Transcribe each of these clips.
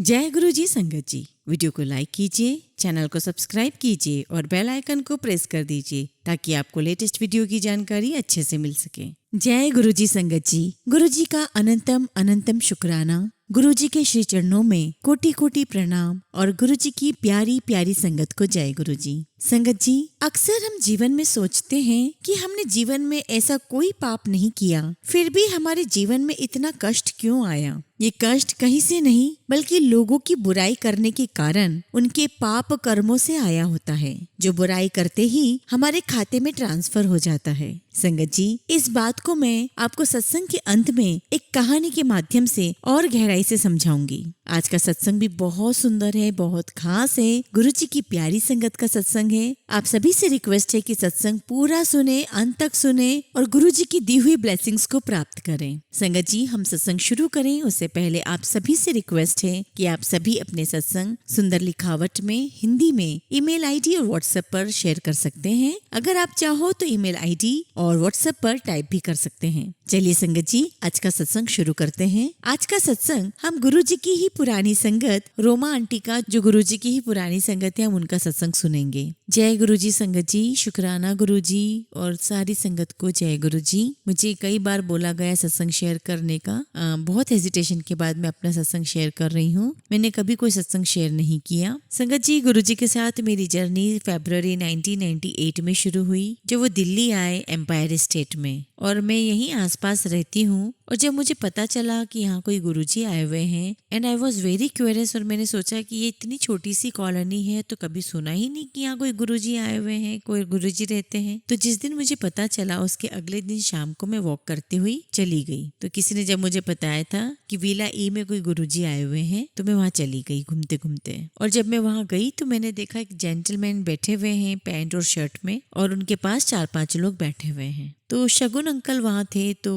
जय गुरु जी संगत जी। वीडियो को लाइक कीजिए, चैनल को सब्सक्राइब कीजिए और बेल आइकन को प्रेस कर दीजिए ताकि आपको लेटेस्ट वीडियो की जानकारी अच्छे से मिल सके। जय गुरु जी संगत जी। गुरु जी का अनंतम अनंतम शुक्राना। गुरु जी के श्री चरणों में कोटि कोटि प्रणाम और गुरु जी की प्यारी प्यारी संगत को जय गुरु जी। संगत जी, अक्सर हम जीवन में सोचते हैं कि हमने जीवन में ऐसा कोई पाप नहीं किया, फिर भी हमारे जीवन में इतना कष्ट क्यों आया। ये कष्ट कहीं से नहीं बल्कि लोगों की बुराई करने के कारण उनके पाप कर्मों से आया होता है, जो बुराई करते ही हमारे खाते में ट्रांसफर हो जाता है। संगत जी, इस बात को मैं आपको सत्संग के अंत में एक कहानी के माध्यम से और गहराई से समझाऊंगी। आज का सत्संग भी बहुत सुंदर है, बहुत खास है, गुरु जी की प्यारी संगत का सत्संग है। आप सभी से रिक्वेस्ट है कि सत्संग पूरा सुने, अंत तक सुने और गुरु जी की दी हुई ब्लेसिंग्स को प्राप्त करें। संगत जी, हम सत्संग शुरू करें उससे पहले आप सभी से रिक्वेस्ट है कि आप सभी अपने सत्संग सुंदर लिखावट में हिंदी में ईमेल आईडी और व्हाट्सएप पर शेयर कर सकते हैं। अगर आप चाहो तो ईमेल आईडी और व्हाट्सएप पर टाइप भी कर सकते हैं। चलिए संगत जी, आज का सत्संग शुरू करते हैं। आज का सत्संग हम गुरु जी की ही पुरानी संगत रोमा आंटी का, जो गुरु जी की ही पुरानी संगत है, हम उनका सत्संग सुनेंगे। जय गुरु जी संगत जी। शुक्राना गुरु जी और सारी संगत को जय गुरु जी। मुझे कई बार बोला गया सत्संग शेयर करने का, बहुत हेजिटेशन के बाद मैं अपना सत्संग शेयर कर रही हूँ। मैंने कभी कोई सत्संग शेयर नहीं किया। संगत जी, गुरु जी के साथ मेरी जर्नी फरवरी 1998 में शुरू हुई, जब वो दिल्ली आए एम्पायर स्टेट में, और मैं यहीं आसपास रहती हूँ। और जब मुझे पता चला कि यहाँ कोई गुरुजी आए हुए हैं, and I was very curious, और मैंने सोचा कि ये इतनी छोटी सी कॉलोनी है तो कभी सुना ही नहीं कि यहाँ कोई गुरुजी आए हुए हैं, कोई गुरुजी रहते हैं। तो जिस दिन मुझे पता चला उसके अगले दिन शाम को मैं वॉक करती हुई चली गई। तो किसी ने जब मुझे बताया था कि विला ई में कोई गुरुजी आए हुए हैं, तो मैं वहाँ चली गई घूमते घूमते। और जब मैं वहाँ गई तो मैंने देखा एक जेंटलमैन बैठे हुए हैं पैंट और शर्ट में, और उनके पास 4-5 लोग बैठे हुए हैं। तो शगुन अंकल वहाँ थे। तो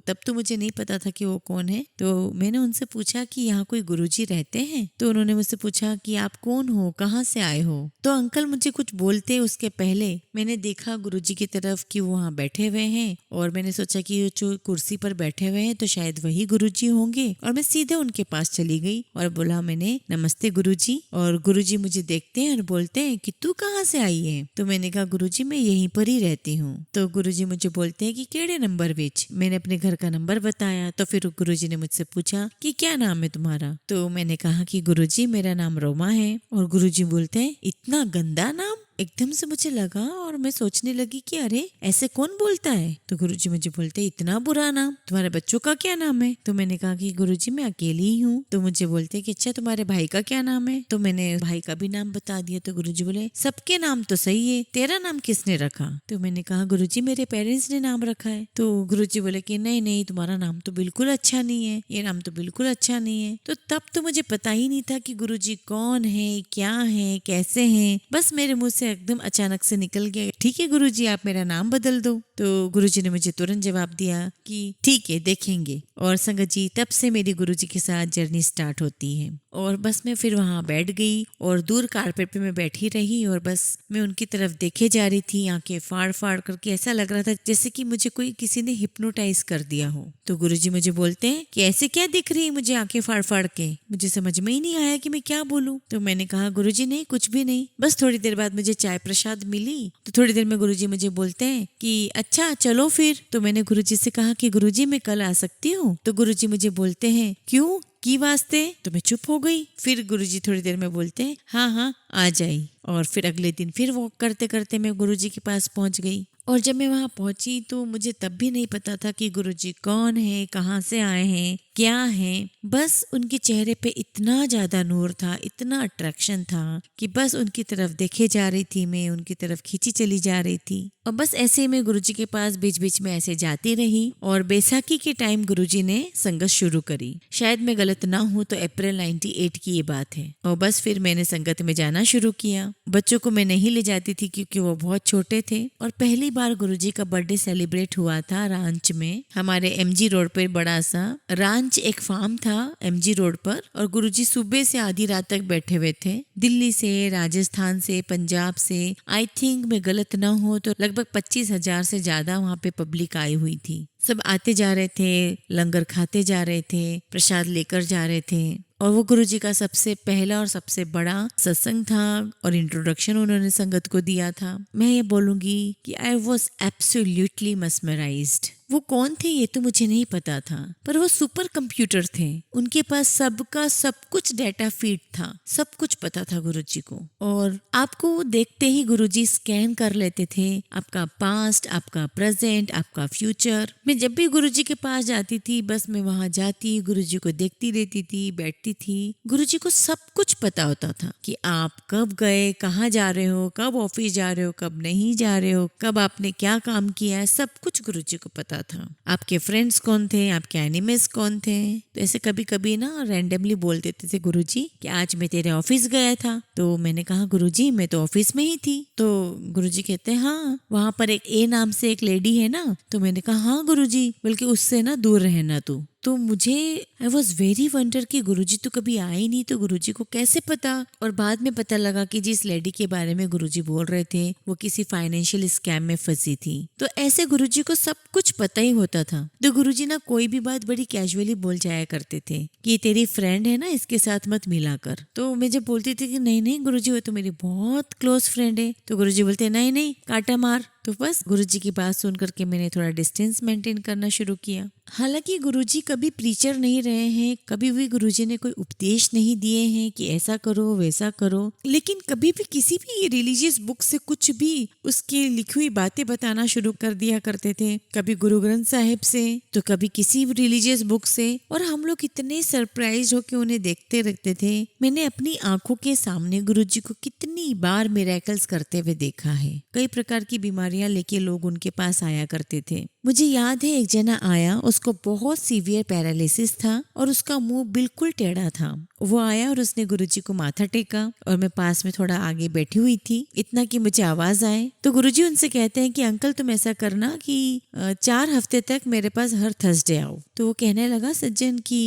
तब तो मुझे नहीं पता था कि वो कौन है। तो मैंने उनसे पूछा कि यहाँ कोई गुरुजी रहते हैं। तो उन्होंने मुझसे पूछा कि आप कौन हो, कहाँ से आए हो। तो अंकल मुझे कुछ बोलते उसके पहले मैंने देखा गुरुजी की तरफ कि वो वहाँ बैठे हुए हैं, और मैंने सोचा कि जो कुर्सी पर बैठे हुए हैं तो शायद वही गुरुजी होंगे, और मैं सीधे उनके पास चली गई और बोला मैंने, नमस्ते गुरुजी। और गुरुजी मुझे देखते हैं और बोलते हैं कि तू कहाँ से आई है। तो मैंने कहा गुरुजी मैं यहीं पर ही रहती हूँ। तो गुरुजी मुझे बोलते हैं कि केड़े नंबर विच। मैंने अपने घर का नंबर बताया। तो फिर गुरुजी ने मुझसे पूछा कि क्या नाम है तुम्हारा। तो मैंने कहा कि गुरुजी मेरा नाम रोमा है। और गुरुजी बोलते हैं इतना गंदा नाम। एकदम से मुझे लगा और मैं सोचने लगी कि अरे ऐसे कौन बोलता है। तो गुरुजी मुझे बोलते हैं इतना बुरा नाम, तुम्हारे बच्चों का क्या नाम है। तो मैंने कहा कि गुरुजी मैं अकेली ही हूँ। तो मुझे बोलते हैं कि अच्छा तुम्हारे भाई का क्या नाम है। तो मैंने भाई का भी नाम बता दिया। तो गुरुजी बोले सबके नाम तो सही है, तेरा नाम किसने रखा। तो मैंने कहा गुरुजी मेरे पेरेंट्स ने नाम रखा है। तो गुरुजी बोले कि नहीं नहीं, तुम्हारा नाम तो बिल्कुल अच्छा नहीं है, ये नाम तो बिल्कुल अच्छा नहीं है। तो तब तो मुझे पता ही नहीं था कि गुरुजी कौन है, क्या है, कैसे हैं। बस मेरे मुंह से एकदम अचानक से निकल गया, ठीक है गुरुजी आप मेरा नाम बदल दो। तो गुरुजी ने मुझे तुरंत जवाब दिया कि ठीक है देखेंगे। और संगत जी, तब से मेरी गुरुजी के साथ जर्नी स्टार्ट होती है। और बस मैं फिर वहाँ बैठ गई और दूर कारपेट पे मैं बैठी रही, और बस मैं उनकी तरफ देखे जा रही थी, आंखें फाड़ फाड़ करके। ऐसा लग रहा था जैसे कि मुझे कोई किसी ने हिप्नोटाइज कर दिया हो। तो गुरुजी मुझे बोलते हैं कि ऐसे क्या दिख रही है मुझे आंखें फाड़ फाड़ के। मुझे समझ में ही नहीं आया कि मैं क्या बोलूं। तो मैंने कहा गुरुजी नहीं, कुछ भी नहीं। बस थोड़ी देर बाद मुझे चाय प्रसाद मिली। तो थोड़ी देर में गुरुजी मुझे बोलते हैं कि अच्छा चलो फिर। तो मैंने गुरुजी से कहा कि गुरुजी मैं कल आ सकती हूँ। तो गुरुजी मुझे बोलते हैं क्यों, की वास्ते। तो मैं चुप हो गई। फिर गुरुजी थोड़ी देर में बोलते हैं हाँ हाँ आ जाई। और फिर अगले दिन फिर वॉक करते करते मैं गुरुजी के पास पहुंच गई। और जब मैं वहां पहुंची तो मुझे तब भी नहीं पता था कि गुरुजी कौन है, कहाँ से आए हैं, क्या है। बस उनके चेहरे पे इतना ज्यादा नूर था, इतना अट्रैक्शन था कि बस उनकी तरफ देखे जा रही थी, मैं उनकी तरफ खींची चली जा रही थी। और बस ऐसे ही मैं गुरुजी के पास बीच बीच में ऐसे जाती रही। और बैसाखी के टाइम गुरुजी ने संगत शुरू करी। शायद मैं गलत ना हूँ तो अप्रैल 98 की ये बात है। और बस फिर मैंने संगत में जाना शुरू किया। बच्चों को मैं नहीं ले जाती थी क्योंकि वो बहुत छोटे थे। और पहली बार गुरुजी का बर्थडे सेलिब्रेट हुआ था रांच में, हमारे एमजी रोड पर। बड़ा सा रांच एक फार्म था एमजी रोड पर। और गुरुजी सुबह से आधी रात तक बैठे हुए थे। दिल्ली से, राजस्थान से, पंजाब से, आई थिंक मैं गलत ना हो तो लगभग 25,000 से ज्यादा वहाँ पे पब्लिक आई हुई थी। सब आते जा रहे थे, लंगर खाते जा रहे थे, प्रसाद लेकर जा रहे थे। और वो गुरुजी का सबसे पहला और सबसे बड़ा सत्संग था और इंट्रोडक्शन उन्होंने संगत को दिया था। मैं ये बोलूंगी कि आई वॉज एब्सोल्युटली mesmerized। वो कौन थे ये तो मुझे नहीं पता था, पर वो सुपर कंप्यूटर थे। उनके पास सबका सब कुछ डाटा फीड था, सब कुछ पता था गुरुजी को। और आपको देखते ही गुरुजी स्कैन कर लेते थे, आपका पास्ट, आपका प्रेजेंट, आपका फ्यूचर। मैं जब भी गुरुजी के पास जाती थी, बस मैं वहां जाती, गुरुजी को देखती रहती थी, बैठती थी। गुरुजी को सब कुछ पता होता था कि आप कब गए, कहाँ जा रहे हो, कब ऑफिस जा रहे हो, कब नहीं जा रहे हो, कब आपने क्या काम किया है, सब कुछ गुरुजी को पता था। आपके फ्रेंड्स कौन थे, आपके एनिमीज कौन थे। तो ऐसे कभी कभी ना रैंडमली बोल देते थे गुरुजी कि आज मैं तेरे ऑफिस गया था। तो मैंने कहा गुरुजी मैं तो ऑफिस में ही थी। तो गुरुजी कहते हैं हाँ वहां पर एक ए नाम से एक लेडी है ना। तो मैंने कहा हाँ गुरुजी, बल्कि उससे ना दूर रहना तू। तो मुझे आई वॉज वेरी वंडर कि गुरुजी तो कभी आए नहीं, तो गुरुजी को कैसे पता। और बाद में पता लगा कि जिस लेडी के बारे में गुरुजी बोल रहे थे वो किसी फाइनेंशियल स्कैम में फंसी थी। तो ऐसे गुरुजी को सब कुछ पता ही होता था। तो गुरुजी ना कोई भी बात बड़ी कैजुअली बोल जाया करते थे कि तेरी फ्रेंड है ना, इसके साथ मत मिला कर। तो मैं जब बोलती थी कि नहीं नहीं गुरुजी वो तो मेरी बहुत क्लोज फ्रेंड है, तो गुरुजी बोलते नहीं नहीं काटा मार। तो बस गुरुजी की बात सुन करके मैंने थोड़ा डिस्टेंस मेंटेन करना शुरू किया। हालांकि गुरुजी कभी प्रीचर नहीं रहे हैं, कभी भी गुरुजी ने कोई उपदेश नहीं दिए हैं कि ऐसा करो वैसा करो, लेकिन कभी भी किसी भी रिलीजियस बुक से कुछ भी उसकी लिखी हुई बातें बताना शुरू कर दिया करते थे। कभी गुरु ग्रंथ साहिब से, तो कभी किसी भी रिलीजियस बुक से। और हम लोग इतने सरप्राइज होकर उन्हें देखते रहते थे। मैंने अपनी आंखों के सामने गुरुजी को कितनी बार मिरेकल्स करते हुए देखा है। कई प्रकार की बीमारियां लेके लोग उनके पास आया करते थे। मुझे याद है एक जना आया, उसको बहुत सीवियर पैरालिसिस था और उसका मुंह बिल्कुल टेढ़ा था। वो आया और उसने गुरुजी को माथा टेका और मैं पास में थोड़ा आगे बैठी हुई थी, इतना कि मुझे आवाज आए। तो गुरुजी उनसे कहते हैं कि अंकल तुम ऐसा करना कि 4 हफ्ते तक मेरे पास हर थर्सडे आओ। तो वो कहने लगा सज्जन कि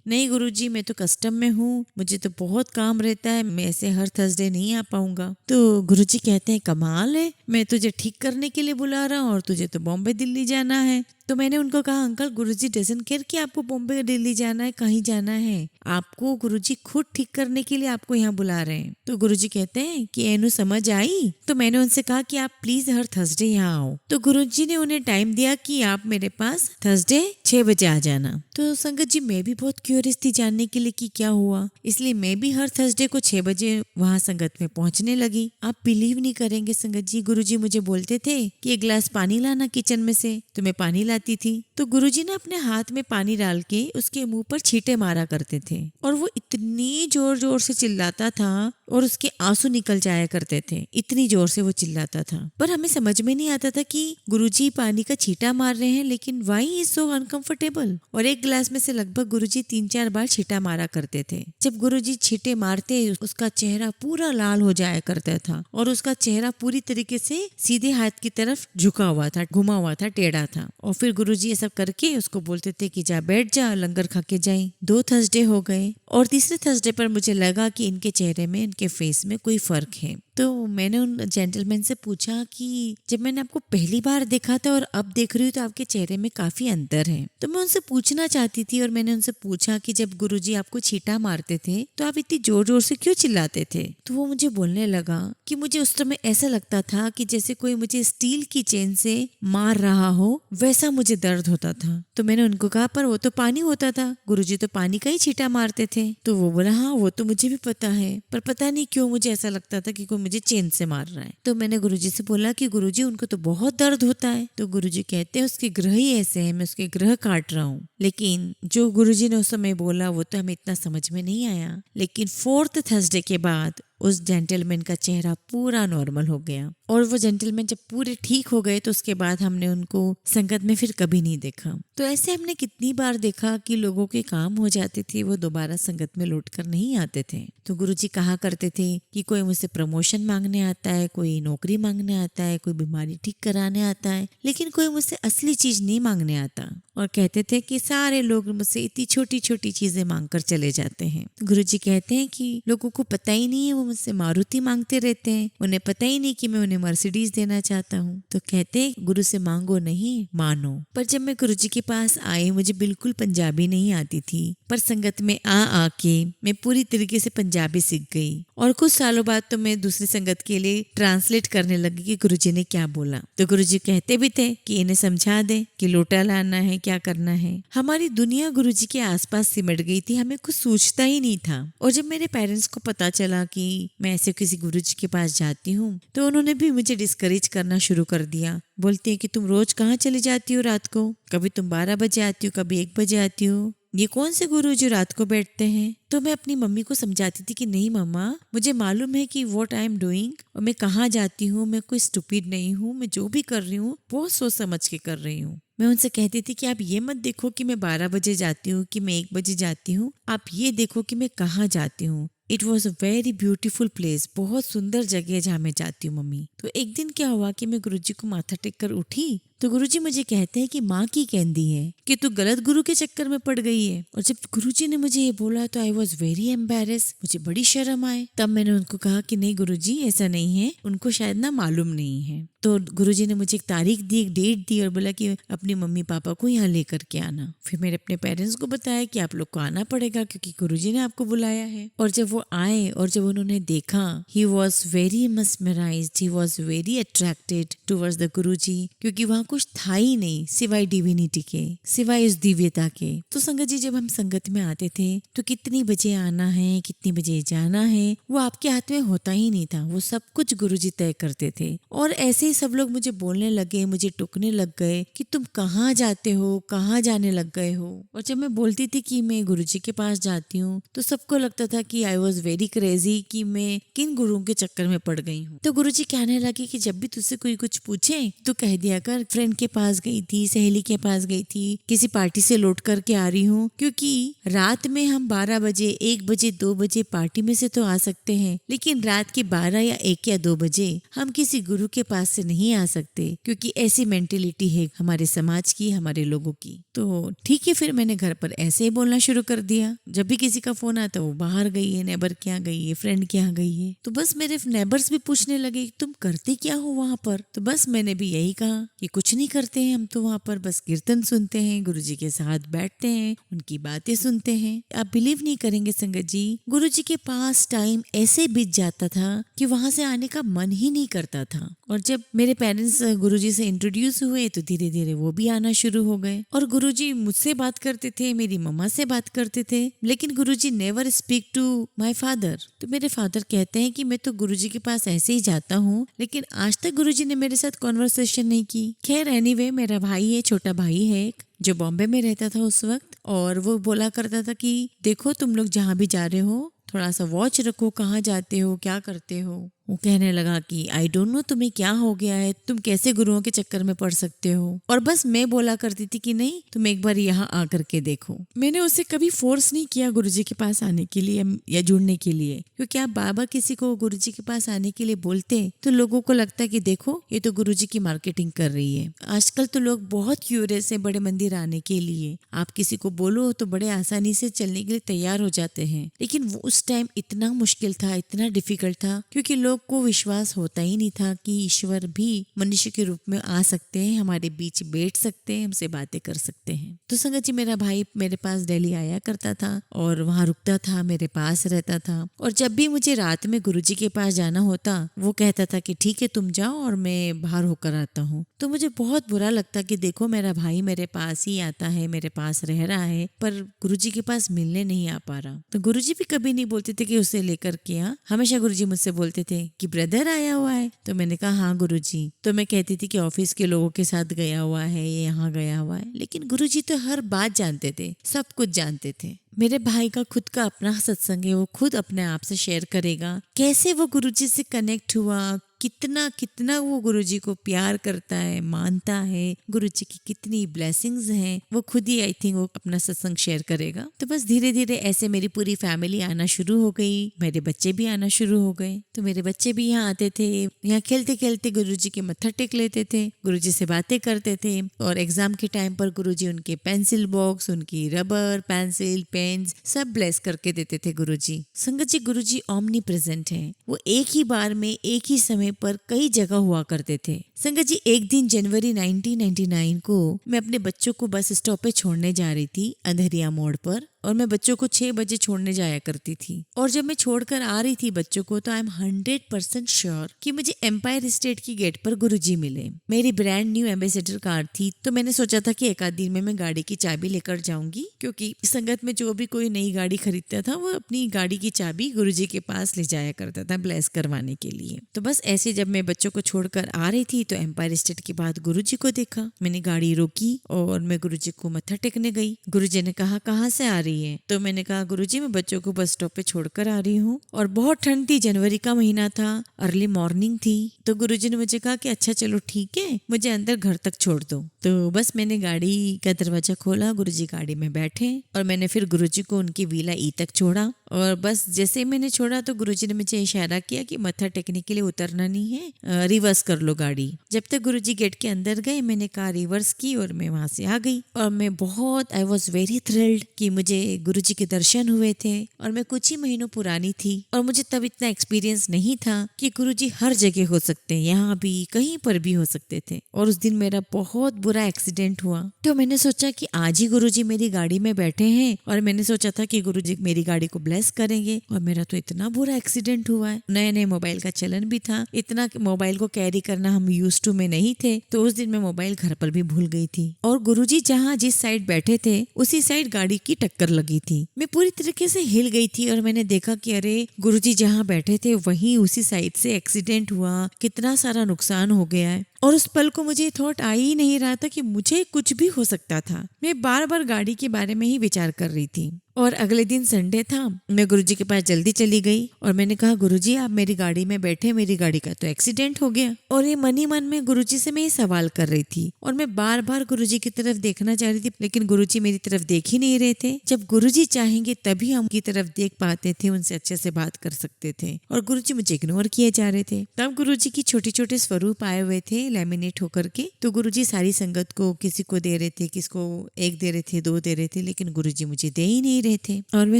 नहीं गुरुजी मैं तो कस्टम में हूँ, मुझे तो बहुत काम रहता है, मैं ऐसे हर थर्सडे नहीं आ पाऊंगा। तो गुरुजी कहते हैं कमाल है, मैं तुझे ठीक करने के लिए बुला रहा हूँ और तुझे तो बॉम्बे दिल्ली जाना है। तो मैंने उनको कहा अंकल गुरुजी डजंट केयर कि आपको बॉम्बे दिल्ली जाना है, कहीं जाना है, आपको गुरुजी खुद ठीक करने के लिए आपको यहाँ बुला रहे हैं। तो गुरुजी कहते हैं कि एनु समझ आई। तो मैंने उनसे कहा कि आप प्लीज हर थर्सडे यहाँ आओ। तो गुरुजी ने उन्हें टाइम दिया कि आप मेरे पास थर्सडे 6 बजे आ जाना। तो संगत जी मैं भी बहुत क्यूरियस थी जानने के लिए कि क्या हुआ, इसलिए मैं भी हर थर्सडे को 6 बजे वहाँ संगत में पहुँचने लगी। आप बिलीव नहीं करेंगे संगत जी, गुरुजी मुझे बोलते थे कि एक गिलास पानी लाना किचन में से, तो मैं पानी लाती थी। तो गुरुजी ने अपने हाथ में पानी डाल के उसके मुंह पर छींटे मारा करते थे और वो इतनी जोर जोर से चिल्लाता था और उसके आंसू निकल जाया करते थे, इतनी जोर से वो चिल्लाता था। पर हमें समझ में नहीं आता था कि गुरुजी पानी का छींटा मार रहे हैं, लेकिन व्हाई इज सो अनकंफर्टेबल। और एक गिलास में से लगभग गुरुजी 3-4 बार छींटा मारा करते थे। जब गुरुजी छींटे मारते उसका चेहरा पूरा लाल हो जाया करता था और उसका चेहरा पूरी तरीके से सीधे हाथ की तरफ झुका हुआ था, घुमा हुआ था, टेढ़ा था। और फिर गुरुजी ये सब करके उसको बोलते थे कि जा बैठ जा, लंगर खा के जाए। 2 थर्सडे हो गए और तीसरे थर्सडे पर मुझे लगा कि इनके चेहरे में, इनके फेस में कोई फर्क है। तो मैंने उन जेंटलमैन से पूछा कि जब मैंने आपको पहली बार देखा था और अब देख रही हूँ तो आपके चेहरे में काफी अंतर है। तो मैं उनसे पूछना चाहती थी और मैंने उनसे पूछा कि जब गुरुजी आपको छींटा मारते थे तो आप इतनी जोर जोर से क्यों चिल्लाते थे। तो वो मुझे बोलने लगा कि मुझे उस समय ऐसा लगता था कि जैसे कोई मुझे स्टील की चेन से मार रहा हो, वैसा मुझे दर्द होता था। तो मैंने उनको कहा पर वो तो पानी होता था, गुरुजी तो पानी का ही छींटा मारते थे। तो वो बोला हाँ वो तो मुझे भी पता है, पर पता नहीं क्यों मुझे ऐसा लगता था कि कोई मुझे चेन से मार रहा है। तो मैंने गुरुजी से बोला कि गुरुजी उनको तो बहुत दर्द होता है। तो गुरुजी कहते हैं उसके ग्रह ही ऐसे हैं, मैं उसके ग्रह काट रहा हूँ। लेकिन जो गुरुजी ने उस समय बोला वो तो हमें इतना समझ में नहीं आया। लेकिन 4th थर्सडे के बाद उस जेंटलमैन का चेहरा पूरा नॉर्मल हो गया और वो जेंटलमैन जब पूरे ठीक हो गए तो उसके बाद हमने उनको संगत में फिर कभी नहीं देखा। तो ऐसे हमने कितनी बार देखा कि लोगों के काम हो जाते थे, वो दोबारा संगत में लौट कर नहीं आते थे। तो गुरुजी कहा करते थे कि कोई मुझसे प्रमोशन मांगने आता है, कोई नौकरी मांगने आता है, कोई बीमारी ठीक कराने आता है, लेकिन कोई मुझसे असली चीज नहीं मांगने आता। और कहते थे कि सारे लोग मुझसे इतनी छोटी छोटी चीजें मांग कर चले जाते हैं। गुरुजी कहते हैं कि लोगों को पता ही नहीं है, वो मुझसे मारुति मांगते रहते हैं, उन्हें पता ही नहीं कि मैं उन्हें मर्सिडीज देना चाहता हूँ। तो कहते हैं गुरु से मांगो नहीं मानो। पर जब मैं गुरुजी के पास आई, मुझे बिल्कुल पंजाबी नहीं आती थी, पर संगत में आके मैं पूरी तरीके से पंजाबी सीख गई और कुछ सालों बाद तो मैं दूसरी संगत के लिए ट्रांसलेट करने लगी कि गुरुजी ने क्या बोला। तो गुरुजी कहते भी थे कि इन्हें समझा दे कि लोटा लाना है, क्या करना है। हमारी दुनिया गुरुजी के आसपास सिमट गई थी, हमें कुछ सोचता ही नहीं था। और जब मेरे पेरेंट्स को पता चला कि मैं ऐसे किसी गुरुजी के पास जाती हूँ, तो उन्होंने भी मुझे डिस्करेज करना शुरू कर दिया। बोलते हैं कि तुम रोज कहाँ चली जाती हो रात को, कभी तुम 12 बजे आती हो, कभी 1 बजे आती हो, ये कौन से गुरु जो रात को बैठते हैं। तो मैं अपनी मम्मी को समझाती थी कि नहीं मम्मा, मुझे मालूम है कि व्हाट आई एम डूइंग और मैं कहाँ जाती हूँ, मैं कोई स्टूपिड नहीं हूँ, मैं जो भी कर रही हूँ बहुत सोच समझ के कर रही हूँ। मैं उनसे कहती थी कि आप ये मत देखो कि मैं 12 बजे जाती हूँ कि मैं 1 बजे जाती हूँ, आप ये देखो कि मैं कहाँ जाती हूँ। It was a very beautiful place, बहुत सुंदर जगह है जहाँ मैं जाती हूँ मम्मी। तो एक दिन क्या हुआ कि मैं गुरुजी को माथा टेक कर उठी तो गुरुजी मुझे कहते हैं कि माँ की कहती है कि तू गलत गुरु के चक्कर में पड़ गई है। और जब गुरुजी ने मुझे ये बोला तो आई वॉज वेरी एम्बेरेस, मुझे बड़ी शर्म आए। तब मैंने उनको कहा कि नहीं गुरुजी ऐसा नहीं है, उनको शायद ना मालूम नहीं है। तो गुरुजी ने मुझे एक तारीख दी, एक डेट दी और बोला कि अपनी मम्मी पापा को यहाँ लेकर के आना। फिर मेरे अपने पेरेंट्स को बताया कि आप लोग को आना पड़ेगा क्योंकि गुरुजी ने आपको बुलाया है। और जब वो आए और जब उन्होंने देखा, he was very mesmerized, he was very attracted towards the Guruji, क्योंकि वहाँ कुछ था ही नहीं सिवाय डिविनिटी के, सिवाय इस दिव्यता के। तो संगत जी जब हम संगत में आते थे तो कितनी बजे आना है, कितनी बजे जाना है, वो आपके हाथ में होता ही नहीं था, वो सब कुछ गुरुजी तय करते थे। और ऐसे ही सब लोग मुझे बोलने लगे, मुझे टोकने लग गए कि तुम कहाँ जाते हो, कहाँ जाने लग गए हो। और जब मैं बोलती थी कि मैं गुरुजी के पास जाती हूँ तो सबको लगता था कि आई वॉज वेरी क्रेजी, कि मैं किन गुरुओं के चक्कर में पड़ गई हूँ। तो गुरुजी कहने लगे कि जब भी तुझसे कोई कुछ पूछे तो कह दिया कर फ्रेंड के पास गई थी, सहेली के पास गई थी, किसी पार्टी से लौट करके आ रही हूँ। क्योंकि रात में हम 12 बजे, 1 बजे, 2 बजे पार्टी में से तो आ सकते हैं, लेकिन रात के 12 या 1 या 2 बजे हम किसी गुरु के पास से नहीं आ सकते, क्योंकि ऐसी मेंटेलिटी है हमारे समाज की, हमारे लोगों की। तो ठीक है, फिर मैंने घर पर ऐसे ही बोलना शुरू कर दिया। जब भी किसी का फोन आता वो बाहर गई है, नेबर के यहाँ गई है, फ्रेंड के यहाँ गई है। तो बस मेरे नेबर्स भी पूछने लगे तुम करते क्या हो वहां पर। तो बस मैंने भी यही कहा कि कुछ नहीं करते हैं हम तो वहां पर बस कीर्तन सुनते हैं, गुरुजी के साथ बैठते हैं, उनकी बातें सुनते हैं। आप बिलीव नहीं करेंगे संगत जी, गुरुजी के पास टाइम ऐसे बीत जाता था कि वहां से आने का मन ही नहीं करता था। और जब मेरे पेरेंट्स गुरुजी से इंट्रोड्यूस हुए तो धीरे धीरे वो भी आना शुरू हो गए। और गुरुजी मुझसे बात करते थे, मेरी मम्मा से बात करते थे, लेकिन Guruji never speak to my father. तो मेरे फादर कहते हैं कि मैं तो गुरुजी के पास ऐसे ही जाता हूँ, लेकिन आज तक गुरुजी ने मेरे साथ कॉन्वर्सेशन नहीं की। खैर एनीवे, मेरा भाई है, छोटा भाई है एक, जो बॉम्बे में रहता था उस वक्त, और वो बोला करता था कि देखो तुम लोग जहाँ भी जा रहे हो थोड़ा सा वॉच रखो, कहाँ जाते हो, क्या करते हो। वो कहने लगा कि आई डोंट नो तुम्हें क्या हो गया है, तुम कैसे गुरुओं के चक्कर में पड़ सकते हो। और बस मैं बोला करती थी कि नहीं तुम एक बार यहाँ आकर के देखो। मैंने उसे कभी फोर्स नहीं किया गुरुजी के पास आने के लिए या जुड़ने के लिए, क्योंकि आप बाबा किसी को गुरुजी के पास आने के लिए बोलते तो लोगों को लगता है कि देखो ये तो गुरुजी की मार्केटिंग कर रही है। आजकल तो लोग बहुत क्यूरियस है बड़े मंदिर आने के लिए, आप किसी को बोलो तो बड़े आसानी से चलने के लिए तैयार हो जाते हैं। लेकिन उस टाइम इतना मुश्किल था, इतना डिफिकल्ट था, क्योंकि लोग को विश्वास होता ही नहीं था कि ईश्वर भी मनुष्य के रूप में आ सकते हैं, हमारे बीच बैठ सकते हैं, हमसे बातें कर सकते हैं। तो संगत जी मेरा भाई मेरे पास दिल्ली आया करता था और वहाँ रुकता था, मेरे पास रहता था। और जब भी मुझे रात में गुरुजी के पास जाना होता वो कहता था कि ठीक है तुम जाओ और मैं बाहर होकर आता हूँ। तो मुझे बहुत बुरा लगता कि देखो मेरा भाई मेरे पास ही आता है, मेरे पास रह रहा है, पर गुरुजी के पास मिलने नहीं आ पा रहा। तो गुरुजी भी कभी नहीं बोलते थे कि उसे लेकर के आ, हमेशा गुरुजी मुझसे बोलते थे कि ब्रदर आया हुआ है। तो मैंने कहा हाँ गुरुजी। तो मैं कहती थी कि ऑफिस के लोगों के साथ गया हुआ है, ये यहाँ गया हुआ है। लेकिन गुरुजी तो हर बात जानते थे, सब कुछ जानते थे। मेरे भाई का खुद का अपना सत्संग है, वो खुद अपने आप से शेयर करेगा कैसे वो गुरुजी से कनेक्ट हुआ, कितना कितना वो गुरुजी को प्यार करता है, मानता है, गुरुजी की कितनी ब्लेसिंग्स हैं, वो खुद ही आई थिंक वो अपना सत्संग शेयर करेगा। तो बस धीरे धीरे ऐसे मेरी पूरी फैमिली आना शुरू हो गई, मेरे बच्चे भी आना शुरू हो गए। तो मेरे बच्चे भी यहाँ आते थे, यहाँ खेलते खेलते गुरुजी के मत्था टेक लेते थे, गुरुजी से बातें करते थे। और एग्जाम के टाइम पर गुरुजी उनके पेंसिल बॉक्स, उनकी रबर, पेंसिल, पेन्स सब ब्लेस करके देते थे गुरुजी। संगत जी, गुरुजी ओमनी प्रेजेंट है। वो एक ही बार में एक ही समय पर कई जगह हुआ करते थे। संगत जी, एक दिन जनवरी 1999 को मैं अपने बच्चों को बस स्टॉप पे छोड़ने जा रही थी, अंधेरिया मोड़ पर। और मैं बच्चों को 6 बजे छोड़ने जाया करती थी। और जब मैं छोड़कर आ रही थी बच्चों को, तो आई एम 100% श्योर कि मुझे एम्पायर स्टेट की गेट पर गुरुजी मिले। मेरी ब्रांड न्यू एम्बेसडर कार थी, तो मैंने सोचा था कि एक आध दिन में मैं गाड़ी की चाबी लेकर जाऊंगी, क्योंकि संगत में जो भी कोई नई गाड़ी खरीदता था वो अपनी गाड़ी की चाबी गुरुजी के पास ले जाया करता था ब्लेस करवाने के लिए। तो बस ऐसे जब मैं बच्चों को छोड़कर आ रही थी तो एम्पायर स्टेट के बाद गुरुजी को देखा। मैंने गाड़ी रोकी और मैं गुरुजी को मत्था टेकने गई। गुरुजी ने कहा, कहाँ से आ रही है? तो मैंने कहा, गुरुजी मैं बच्चों को बस स्टॉप पे छोड़कर आ रही हूँ। और बहुत ठंड थी, जनवरी का महीना था, अर्ली मॉर्निंग थी। तो गुरुजी ने मुझे कहा कि अच्छा चलो ठीक है, मुझे अंदर घर तक छोड़ दो। तो बस मैंने गाड़ी का दरवाजा खोला, गुरुजी गाड़ी में बैठे और मैंने फिर गुरुजी को उनकी वीला ई तक छोड़ा। और बस जैसे मैंने छोड़ा तो गुरुजी ने मुझे इशारा किया कि मत्था टेकने के लिए उतरना नहीं है, रिवर्स कर लो गाड़ी। जब तक गुरुजी गेट के अंदर गए, मैंने कार रिवर्स की और मैं वहां से आ गई। और मैं बहुत आई वॉज वेरी थ्रिल्ड कि मुझे गुरुजी के दर्शन हुए थे। और मैं कुछ ही महीनों पुरानी थी और मुझे तब इतना एक्सपीरियंस नहीं था कि गुरुजी हर जगह हो सकते हैं, यहाँ भी कहीं पर भी हो सकते थे। और उस दिन मेरा बहुत बुरा एक्सीडेंट हुआ। तो मैंने सोचा कि आज ही गुरुजी मेरी गाड़ी में बैठे हैं और मैंने सोचा था कि गुरुजी मेरी गाड़ी को ब्लेस करेंगे। और मेरा तो इतना बुरा एक्सीडेंट हुआ है। नए नए मोबाइल का चलन भी था, इतना मोबाइल को कैरी करना हम यूज्ड टू में नहीं थे। तो उस दिन मैं मोबाइल घर पर भी भूल गई थी। और गुरुजी जहाँ जिस साइड बैठे थे उसी साइड गाड़ी की टक्कर लगी थी। मैं पूरी तरीके से हिल गई थी और मैंने देखा कि अरे गुरुजी जहाँ बैठे थे वहीं उसी साइड से एक्सीडेंट हुआ, कितना सारा नुकसान हो गया है। और उस पल को मुझे थॉट आ ही नहीं रहा था कि मुझे कुछ भी हो सकता था। मैं बार बार गाड़ी के बारे में ही विचार कर रही थी। और अगले दिन संडे था, मैं गुरुजी के पास जल्दी चली गई और मैंने कहा, गुरुजी आप मेरी गाड़ी में बैठे, मेरी गाड़ी का तो एक्सीडेंट हो गया। और ये मन ही मन में गुरुजी से मैं ये सवाल कर रही थी और मैं बार बार गुरुजी की तरफ देखना चाह रही थी, लेकिन गुरुजी मेरी तरफ देख ही नहीं रहे थे। जब गुरुजी चाहेंगे तभी हम की तरफ देख पाते थे, उनसे अच्छे से बात कर सकते थे। और गुरुजी मुझे इग्नोर किए जा रहे थे। तब गुरुजी की छोटे छोटे स्वरूप आए हुए थे लैमिनेट होकर के। तो गुरुजी सारी संगत को किसी को दे रहे थे, किसको 1 दे रहे थे, 2 दे रहे थे, लेकिन गुरुजी मुझे दे ही नहीं रहे थे। और मैं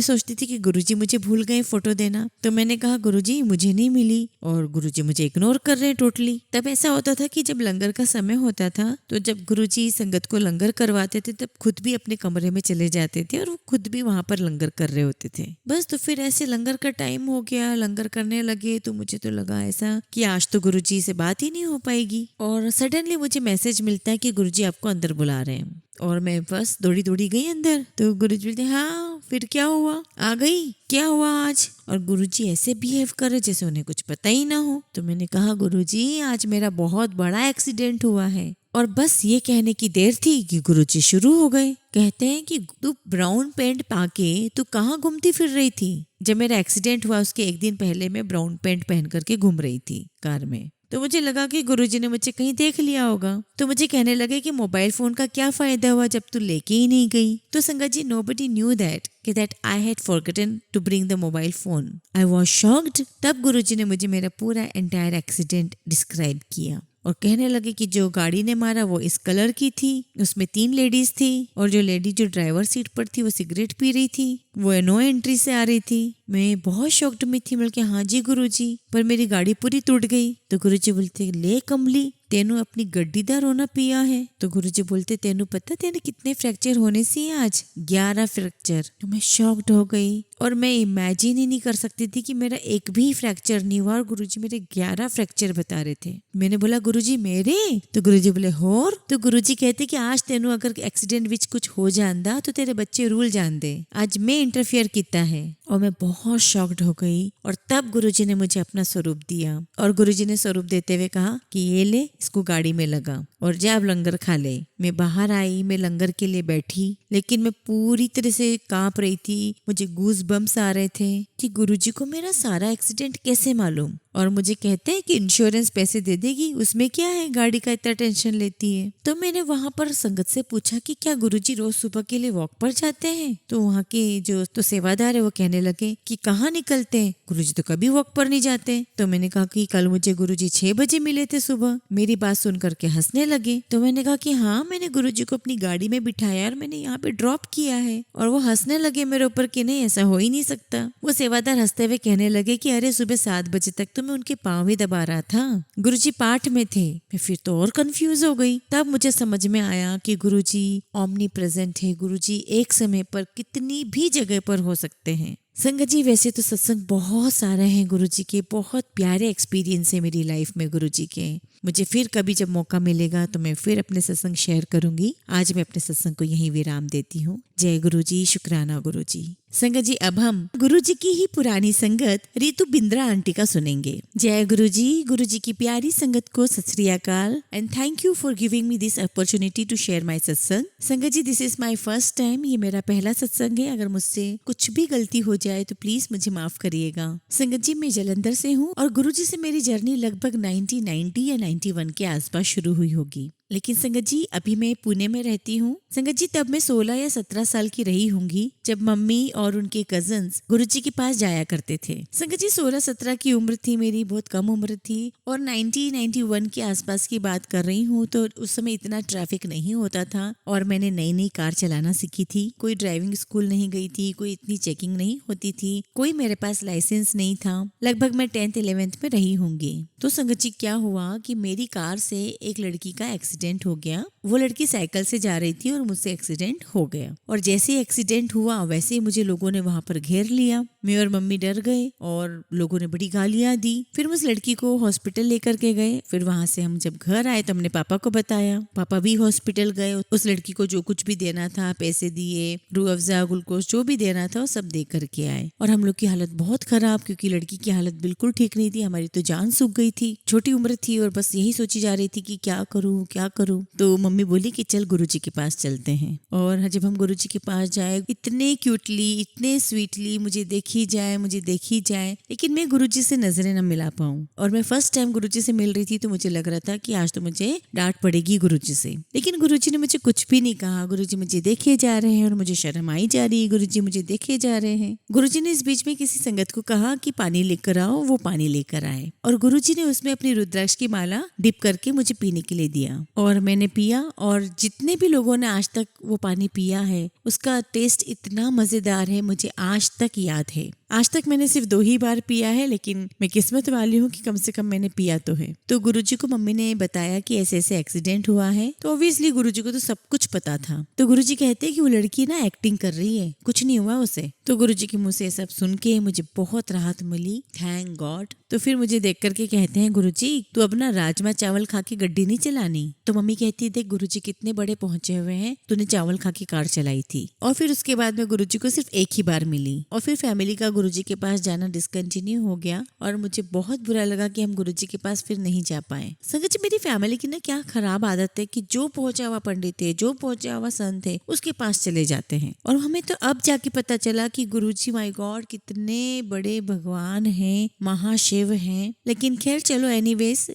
सोचती थी कि गुरुजी मुझे भूल गए फोटो देना। तो मैंने कहा, गुरुजी मुझे नहीं मिली और गुरुजी मुझे इग्नोर कर रहे हैं टोटली। तब ऐसा होता था कि जब लंगर का समय होता था तो जब गुरुजी संगत को लंगर करवाते थे तब खुद भी अपने कमरे में चले जाते थे और वो खुद भी वहां पर लंगर कर रहे होते थे। बस तो फिर ऐसे लंगर का टाइम हो गया, लंगर करने लगे तो मुझे तो लगा ऐसा कि आज तो गुरुजी से बात ही नहीं हो पाएगी। और सडनली मुझे मैसेज मिलता है कि गुरुजी आपको अंदर बुला रहे हैं। और मैं बस दौड़ी दौड़ी गई अंदर। तो गुरुजी बोलते, हाँ फिर क्या हुआ, आ गई, क्या हुआ आज? और गुरुजी ऐसे बिहेव कर रहे जैसे उन्हें कुछ पता ही ना हो। तो मैंने कहा, गुरुजी आज मेरा बहुत बड़ा एक्सीडेंट हुआ है। और बस ये कहने की देर थी कि गुरुजी शुरू हो गए। कहते हैं कि तू ब्राउन पैंट पाके तू कहाँ घूमती फिर रही थी? जब मेरा एक्सीडेंट हुआ उसके एक दिन पहले मैं ब्राउन पैंट पहन करके घूम रही थी कार में। तो मुझे लगा कि गुरुजी ने मुझे कहीं देख लिया होगा। तो मुझे कहने लगे कि मोबाइल फोन का क्या फायदा हुआ जब तू लेके ही नहीं गई? तो संगत जी, nobody knew that I had forgotten to bring the mobile phone. I was shocked. तब गुरुजी ने मुझे मेरा पूरा एंटायर एक्सीडेंट डिस्क्राइब किया और कहने लगे कि जो गाड़ी ने मारा वो इस कलर की थी, उसमें 3 लेडीज थी और जो लेडी जो ड्राइवर सीट पर थी वो सिगरेट पी रही थी, वो नो एंट्री से आ रही थी। मैं बहुत शॉक्ड में थी, बल्कि हाँ जी गुरुजी, पर मेरी गाड़ी पूरी टूट गई। तो गुरुजी बोलते, ले कमली तेनू अपनी गड्डी दा रोना पिया है। तो गुरुजी बोलते, तेनू पता तेने कितने फ्रैक्चर होने से आज? 11 फ्रैक्चर। तो मैं शॉक्ड हो गई और मैं इमेजिन ही नहीं कर सकती थी कि मेरा एक भी फ्रैक्चर नहीं हुआ और गुरुजी मेरे 11 फ्रैक्चर बता रहे थे। मैंने बोला, गुरुजी मेरे? तो गुरुजी बोले, होर? तो गुरुजी कहते कि आज तेनू अगर एक्सीडेंट विच कुछ हो जांदा तो तेरे बच्चे रूल जांदे। आज मैं इंटरफेयर किया है, और मैं बहुत शॉक्ड हो गई। और तब गुरुजी ने मुझे अपना स्वरूप दिया और गुरुजी ने स्वरूप देते हुए कहा कि ये ले, इसको गाड़ी में लगा और जा अब लंगर खा ले। मैं बाहर आई, मैं लंगर के लिए बैठी, लेकिन मैं पूरी तरह से कांप रही थी। मुझे गूज बम्स आ रहे थे कि गुरुजी को मेरा सारा एक्सीडेंट कैसे मालूम। और मुझे कहते हैं कि इंश्योरेंस पैसे दे देगी, उसमें क्या है, गाड़ी का इतना टेंशन लेती है। तो मैंने वहां पर संगत से पूछा कि क्या गुरुजी रोज सुबह के लिए वॉक पर जाते हैं? तो वहाँ के जो सेवादार है वो कहने लगे कि कहाँ निकलते हैं, गुरुजी तो कभी वॉक पर नहीं जाते। तो मैंने कहा कि कल मुझे गुरुजी 6 बजे मिले थे सुबह। मेरी बात सुन करके हंसने लगे। तो मैंने कहा कि हाँ, मैंने गुरुजी को अपनी गाड़ी में बिठाया और मैंने यहाँ पे ड्रॉप किया है। और वो हंसने लगे मेरे ऊपर कि नहीं, ऐसा हो ही नहीं सकता। वो सेवादार हंसते हुए कहने लगे कि अरे सुबह 7 बजे तक तो मैं उनके पाँव ही दबा रहा था, गुरुजी पाठ में थे। मैं फिर तो और कंफ्यूज हो गई। तब मुझे समझ में आया कि गुरुजी ओमनी प्रेजेंट है। गुरुजी एक समय पर कितनी भी जगह पर हो सकते हैं। संगत जी, वैसे तो सत्संग बहुत सारे हैं गुरुजी के, बहुत प्यारे एक्सपीरियंस है मेरी लाइफ में गुरुजी के। मुझे फिर कभी जब मौका मिलेगा तो मैं फिर अपने सत्संग शेयर करूंगी। आज मैं अपने सत्संग को यहीं विराम देती हूँ। जय गुरुजी, शुक्राना गुरुजी। संगत जी, अब हम गुरुजी की ही पुरानी संगत रितु बिंद्रा आंटी का सुनेंगे। जय गुरुजी। गुरुजी की प्यारी संगत को Sat Sri Akal and thank you for giving me this opportunity to share my satsang. Sangat ji, this is my first time, ये मेरा पहला सत्संग है। अगर मुझसे कुछ भी गलती हो जाए तो प्लीज मुझे माफ करिएगा। संगत जी, मैं जलंधर से हूँ और गुरुजी से मेरी जर्नी लगभग 1990 या 91 के आसपास शुरू हुई होगी। लेकिन संगत जी, अभी मैं पुणे में रहती हूँ। संगत जी, तब मैं 16 या 17 साल की रही होंगी जब मम्मी और उनके कजन्स गुरुजी के पास जाया करते थे। संगत जी, 16-17 की उम्र थी मेरी, बहुत कम उम्र थी। और 1991 के आसपास की बात कर रही हूँ। तो उस समय इतना ट्रैफिक नहीं होता था और मैंने नई नई कार चलाना सीखी थी। कोई ड्राइविंग स्कूल नहीं गई थी, कोई इतनी चेकिंग नहीं होती थी, कोई मेरे पास लाइसेंस नहीं था। लगभग मैं 10th 11th में रही होंगी। तो संगत जी, क्या हुआ कि मेरी कार से एक लड़की का एक्सीडेंट हो गया। वो लड़की साइकिल से जा रही थी और मुझसे एक्सीडेंट हो गया। और जैसे ही एक्सीडेंट हुआ वैसे ही मुझे लोगों ने वहां पर घेर लिया। मैं और मम्मी डर गए और लोगों ने बड़ी गालियां दी। फिर उस लड़की को हॉस्पिटल लेकर के गए। फिर वहां से हम जब घर आए तो हमने पापा को बताया। पापा भी हॉस्पिटल गए। उस लड़की को जो कुछ भी देना था, पैसे दिए, रूह अफ़ज़ा, ग्लूकोज जो भी देना था वो सब दे करके आए। और हम लोग की हालत बहुत खराब, क्योंकि लड़की की हालत बिल्कुल ठीक नहीं थी। हमारी तो जान सूख गई थी। छोटी उम्र थी और बस यही सोची जा रही थी कि क्या करूं क्या करूं। तो मम्मी बोली कि चल गुरुजी के पास चलते हैं। और जब हम गुरुजी के पास जाए, इतने क्यूटली, इतने स्वीटली मुझे देखी जाए, लेकिन मैं गुरुजी से नजरें न मिला पाऊं। और मैं फर्स्ट टाइम गुरुजी से मिल रही थी तो मुझे लग रहा था कि आज तो मुझे डांट पड़ेगी गुरुजी से। लेकिन गुरुजी ने मुझे कुछ भी नहीं कहा। गुरुजी मुझे देखे जा रहे हैं और मुझे शर्म आई जा रही है। गुरुजी मुझे देखे जा रहे हैं। गुरुजी ने इस बीच में किसी संगत को कहा कि पानी लेकर आओ। वो पानी लेकर आए और गुरुजी ने उसमें अपनी रुद्राक्ष की माला डिप करके मुझे पीने के लिए दिया। और मैंने पिया। और जितने भी लोगों ने आज तक वो पानी पिया है, उसका टेस्ट इतना मजेदार है, मुझे आज तक याद है। आज तक मैंने सिर्फ 2 ही बार पिया है, लेकिन मैं किस्मत वाली हूँ कि कम से कम मैंने पिया तो है। तो गुरुजी को मम्मी ने बताया कि ऐसे ऐसे एक्सीडेंट हुआ है। तो ऑब्वियसली गुरुजी को तो सब कुछ पता था। तो गुरुजी कहते हैं कि वो लड़की ना एक्टिंग कर रही है, कुछ नहीं हुआ उसे। तो गुरुजी के मुंह से सब सुन के मुझे बहुत राहत मिली, थैंक गॉड। तो फिर मुझे देख करके कहते हैं, गुरुजी तू अब ना राजमा चावल खा के गड्डी नहीं चलानी। तो मम्मी कहती, देख गुरुजी कितने बड़े पहुंचे हुए हैं, तूने चावल खा के कार चलाई थी। और फिर उसके बाद में गुरुजी को सिर्फ एक ही बार मिली। और फिर फैमिली का गुरुजी के पास जाना डिसकंटिन्यू हो गया। और मुझे बहुत बुरा लगा कि हम गुरुजी के पास फिर नहीं जा पाए। संगत जी, मेरी फैमिली की ना क्या खराब आदत है कि जो पहुंचा हुआ पंडित है, जो पहुंचा हुआ संत है, उसके पास चले जाते हैं। और हमें तो अब जाके पता चला कि गुरुजी माय गॉड कितने बड़े भगवान हैं, महाशिव हैं। लेकिन खैर चलो, एनीवेज